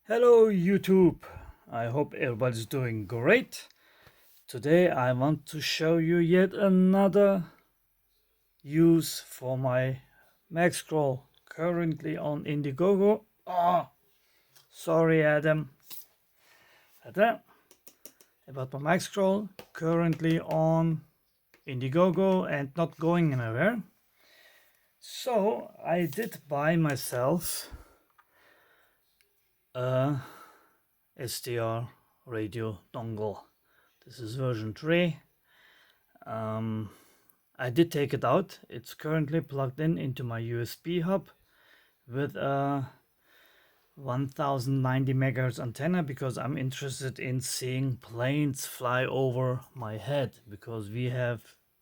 Hello YouTube, I hope everybody's doing great. Today I want to show you yet another use for my Mac Scroll currently on Indiegogo. Sorry Adam. About my Mac Scroll currently on Indiegogo and not going anywhere. So I did buy myself a SDR radio dongle. This is version 3. I did take it out. It's currently plugged in into my USB hub with a 1090 megahertz antenna because I'm interested in seeing planes fly over my head, because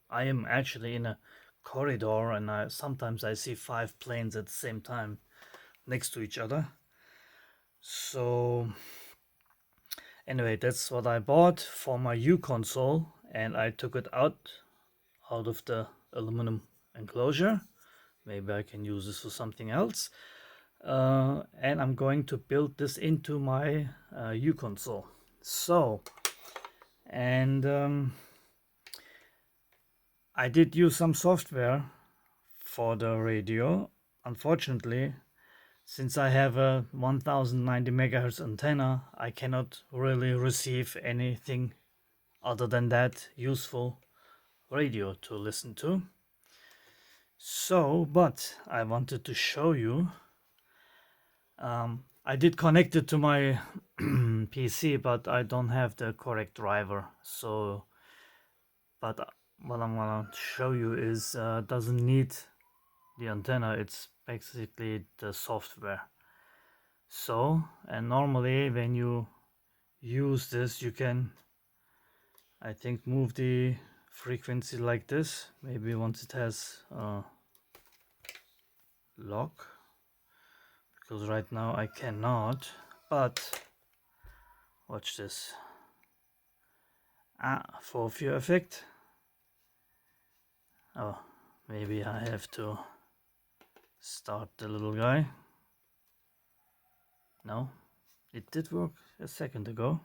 I am actually in a corridor and sometimes I see 5 planes at the same time next to each other. So anyway, that's what I bought for my U console, and I took it out of the aluminum enclosure. Maybe I can use this for something else. And I'm going to build this into my U console. So, and I did use some software for the radio. Unfortunately, since I have a 1090 megahertz antenna, I cannot really receive anything other than that useful radio to listen to. So, but I wanted to show you. I did connect it to my PC, but I don't have the correct driver. So, but what I'm gonna show you is doesn't need the antenna. It's basically the software. So, and normally when you use this, you can, I think, move the frequency like this. Maybe once it has lock, because right now I cannot. But watch this. For view effect. Oh, maybe I have to start the little guy. No, it did work a second ago.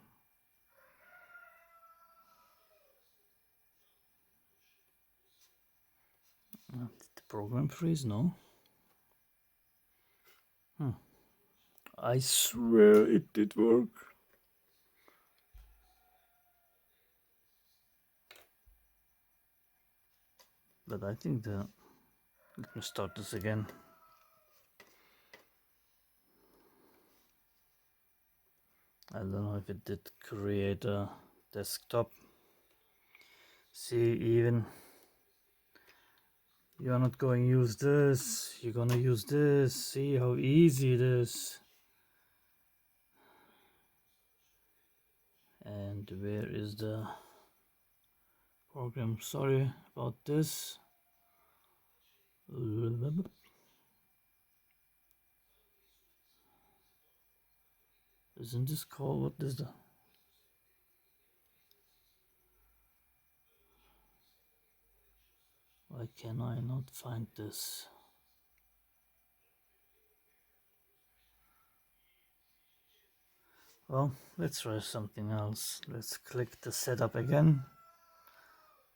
Did the program freeze? No. I swear it did work. But I think let me start this again. I don't know if it did create a desktop. See, even you're not going to use this, you're going to use this. See how easy it is. And where is the program? Sorry about this. Isn't this called, what is the, why can I not find this? Well, let's try something else. Let's click the setup again.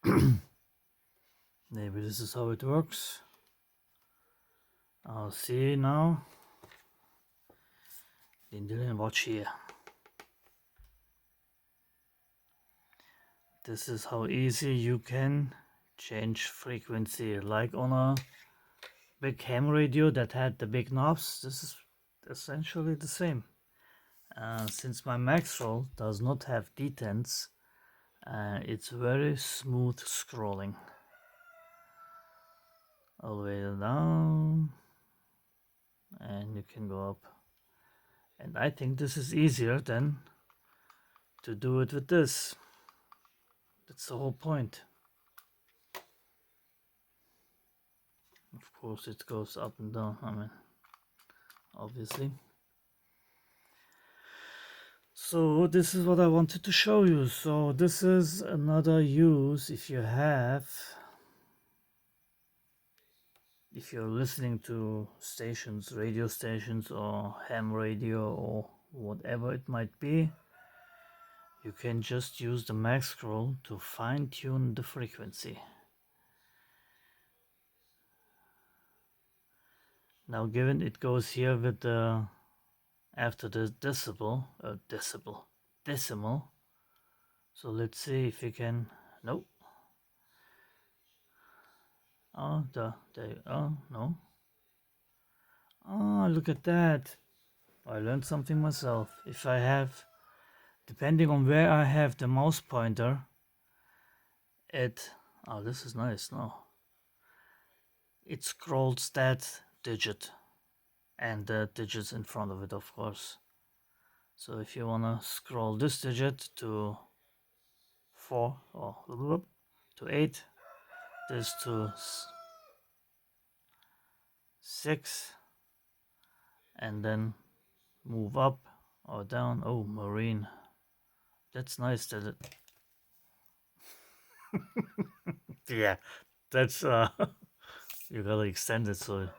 Maybe this is how it works. I'll see now. Then watch here. This is how easy you can change frequency, like on a big ham radio that had the big knobs. This is essentially the same. Since my Mac Scroll does not have detents, it's very smooth scrolling. All the way down, and you can go up. And I think this is easier than to do it with this. That's the whole point. Of course it goes up and down, I mean, obviously. So this is what I wanted to show you. So this is another use if you're listening to stations, radio stations or ham radio or whatever it might be, you can just use the mag scroll to fine-tune the frequency. Now given it goes here with the after the decimal, so let's see if we can, nope. Oh, no. Oh, look at that. I learned something myself. If I have, depending on where I have the mouse pointer, oh, this is nice, no. It scrolls that digit and the digits in front of it, of course. So if you want to scroll this digit to 4 or to 8, this to 6, and then move up or down. Oh, marine. That's nice that it yeah, that's you gotta extend it so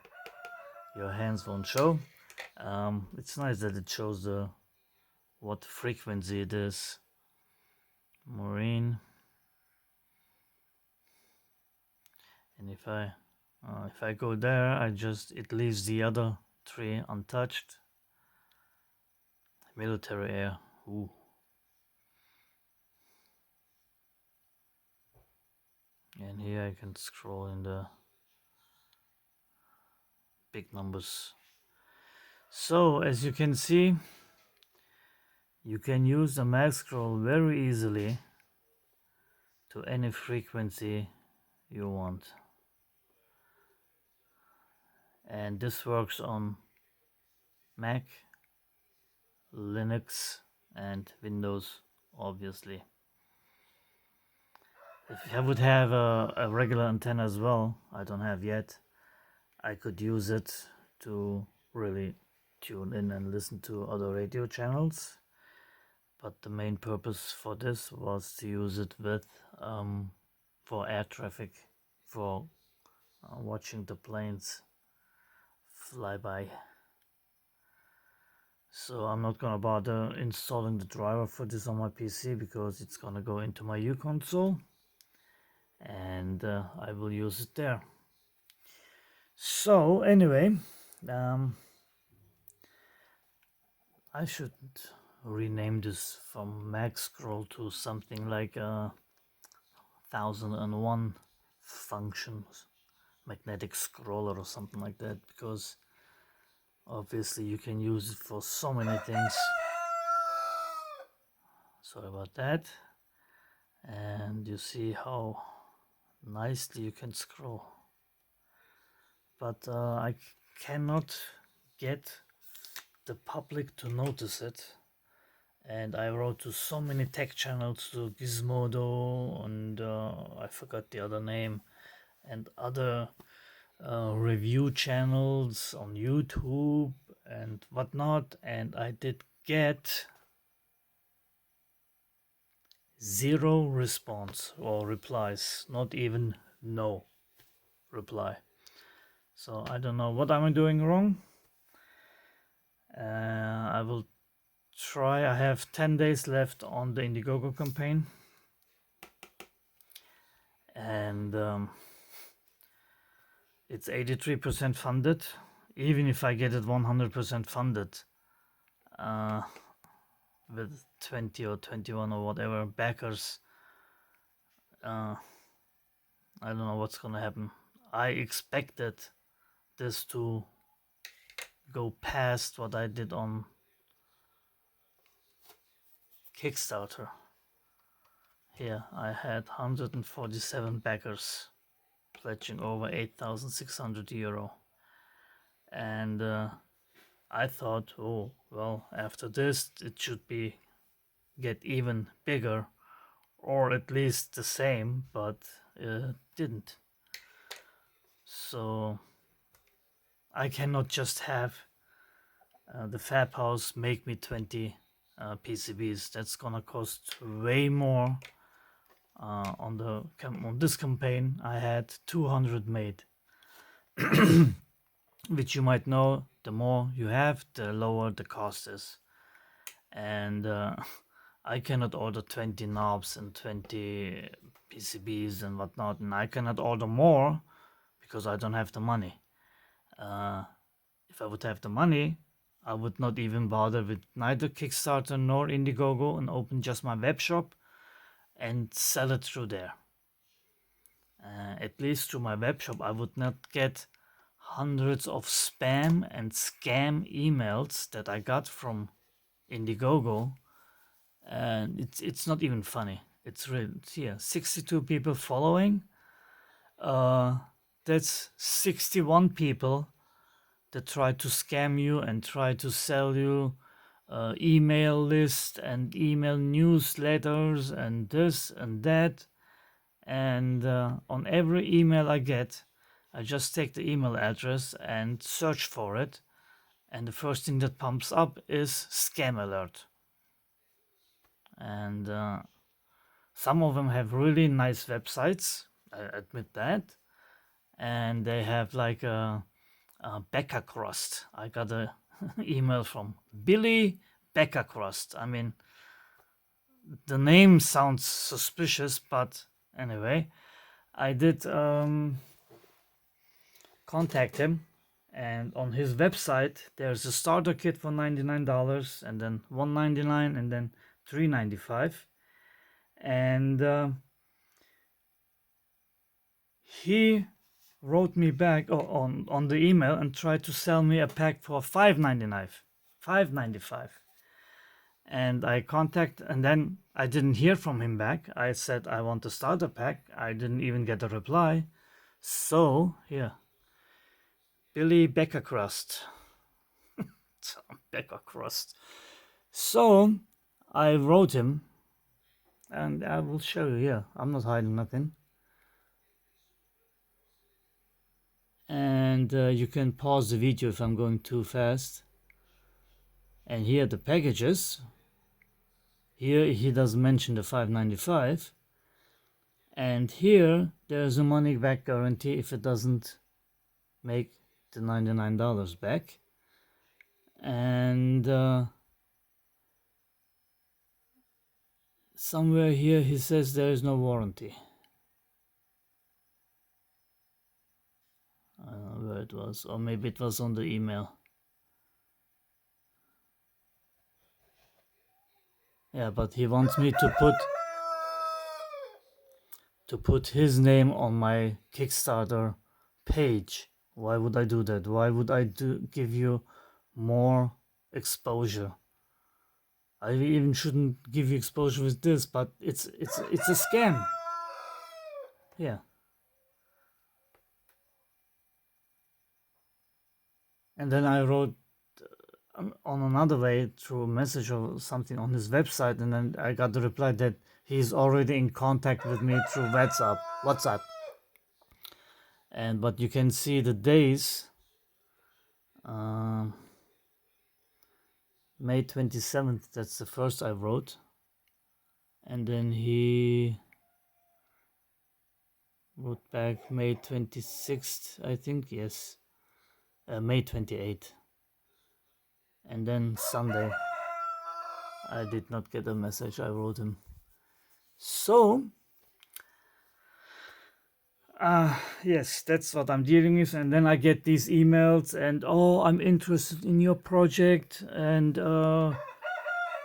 your hands won't show. It's nice that it shows the what frequency it is. Marine. And if I go there, it leaves the other 3 untouched. Military air. Ooh. And here I can scroll in the big numbers. So as you can see, you can use the mag scroll very easily to any frequency you want. And this works on Mac, Linux and Windows, obviously. If I would have a regular antenna as well, I don't have yet, I could use it to really tune in and listen to other radio channels. But the main purpose for this was to use it with for air traffic, for watching the planes fly by. So I'm not gonna bother installing the driver for this on my PC because it's gonna go into my U console and I will use it there. So anyway, I should rename this from mag scroll to something like 1001 functions, magnetic scroller or something like that, because obviously you can use it for so many things. Sorry about that. And you see how nicely you can scroll. But I cannot get the public to notice it. And I wrote to so many tech channels, to Gizmodo and I forgot the other name, and other review channels on YouTube and whatnot, and I did get 0 response or replies, not even no reply. So I don't know what I'm doing wrong. I will try. I have 10 days left on the Indiegogo campaign, and it's 83% funded. Even if I get it 100% funded with 20 or 21 or whatever backers, I don't know what's gonna happen. I expected this to go past what I did on Kickstarter. Here I had 147 backers pledging over 8,600 euro, and I thought, oh well, after this it should get even bigger, or at least the same, but it didn't. So I cannot just have the Fab House make me 20 PCBs. That's gonna cost way more. On this campaign I had 200 made, which you might know, the more you have, the lower the cost is. and I cannot order 20 knobs and 20 PCBs and whatnot, and I cannot order more because I don't have the money. If I would have the money, I would not even bother with neither Kickstarter nor Indiegogo and open just my web shop and sell it through there. At least through my web shop, I would not get hundreds of spam and scam emails that I got from Indiegogo, and it's not even funny. It's really here, 62 people following. That's 61 people that try to scam you and try to sell you email list and email newsletters and this and that. And on every email I get, I just take the email address and search for it, and the first thing that pops up is scam alert. And some of them have really nice websites, I admit that, and they have like a Becca crust. I got a email from Billy Becca crust. I mean, the name sounds suspicious, but anyway, I did contact him, and on his website there's a starter kit for $99, and then $199, and then $395, and he wrote me back on the email and tried to sell me a pack for $595. And I contacted, and then I didn't hear from him back. I said I want a starter pack. I didn't even get a reply. So here, Billy Becca crust. Becca crust. So I wrote him, and I will show you here. I'm not hiding nothing. And you can pause the video if I'm going too fast. And here are the packages. Here he doesn't mention the $595. And here there's a money back guarantee if it doesn't make the $99 back. And somewhere here he says there is no warranty. I don't know where it was, or maybe it was on the email. Yeah, but he wants me to put his name on my Kickstarter page. Why would I do that? Why would I give you more exposure? I even shouldn't give you exposure with this, but it's a scam. Yeah. And then I wrote on another way through a message or something on his website, and then I got the reply that he's already in contact with me through WhatsApp. And but you can see the days. May 27th, that's the first I wrote, and then he wrote back May 26th, I think, yes, May 28th. And then Sunday, I did not get a message. I wrote him. So, yes, that's what I'm dealing with. And then I get these emails and, oh, I'm interested in your project. And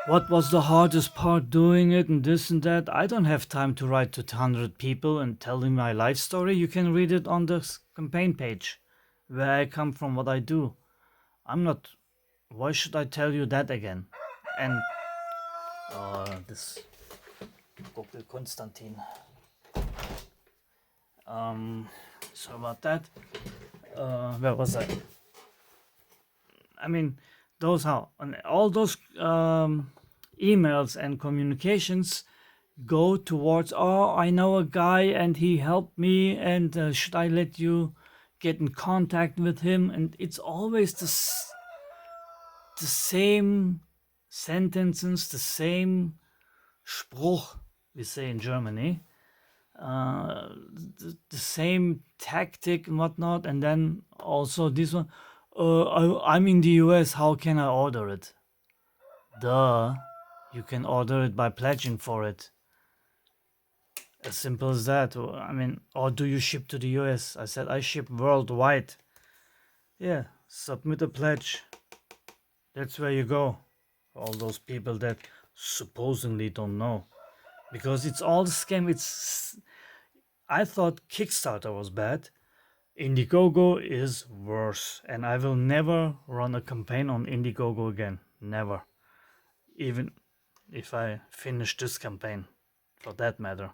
what was the hardest part doing it and this and that. I don't have time to write to 100 people and tell them my life story. You can read it on the campaign page, where I come from, what I do. I'm not... Why should I tell you that again? And this Google Konstantin. So about that. Where was I? I mean, those how all those emails and communications go towards. Oh, I know a guy and he helped me, and should I let you get in contact with him? And it's always the same sentences, the same Spruch, we say in Germany, the same tactic and whatnot, and then also this one, I'm in the US, how can I order it? Duh. You can order it by pledging for it. As simple as that. I mean, or do you ship to the US? I said I ship worldwide. Yeah, submit a pledge. That's where you go. All those people that supposedly don't know. Because it's all the scam. I thought Kickstarter was bad. Indiegogo is worse. And I will never run a campaign on Indiegogo again. Never. Even if I finish this campaign, for that matter.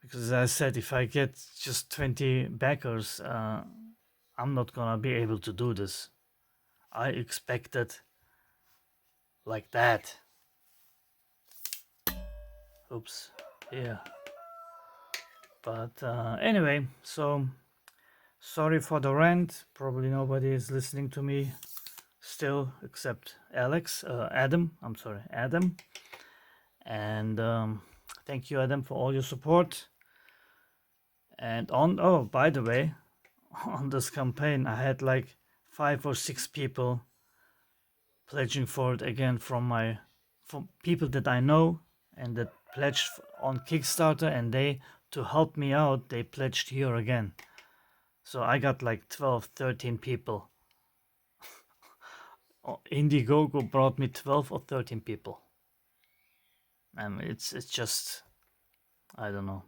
Because as I said, if I get just 20 backers, I'm not gonna be able to do this. I expected like that. Oops, yeah. But anyway, so sorry for the rant. Probably nobody is listening to me still except Adam. I'm sorry, Adam. And thank you, Adam, for all your support. And oh, by the way, on this campaign, I had like 5 or 6 people pledging for it again from people that I know and that pledged on Kickstarter, and to help me out, they pledged here again. So I got like 12, 13 people. Indiegogo brought me 12 or 13 people. It's just, I don't know.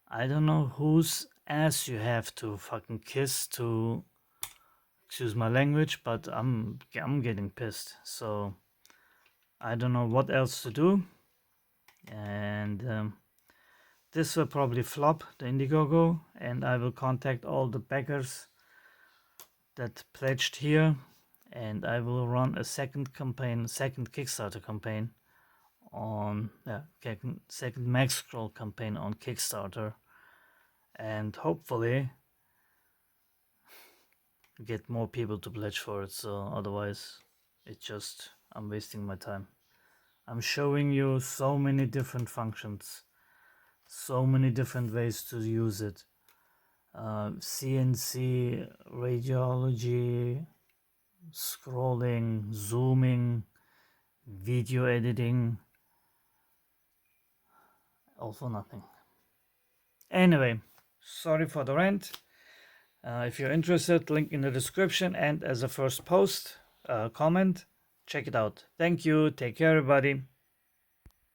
I don't know whose ass you have to fucking kiss to, excuse my language, but I'm getting pissed. So I don't know what else to do. And this will probably flop, the Indiegogo, and I will contact all the backers that pledged here, and I will run a second Kickstarter campaign on second max scroll campaign on Kickstarter, and hopefully get more people to pledge for it. So otherwise I'm wasting my time. I'm showing you so many different functions, so many different ways to use it. CNC, radiology, scrolling, zooming, video editing, all for nothing. Anyway, sorry for the rant. If you're interested, link in the description and as a first comment, check it out. Thank you. Take care, everybody.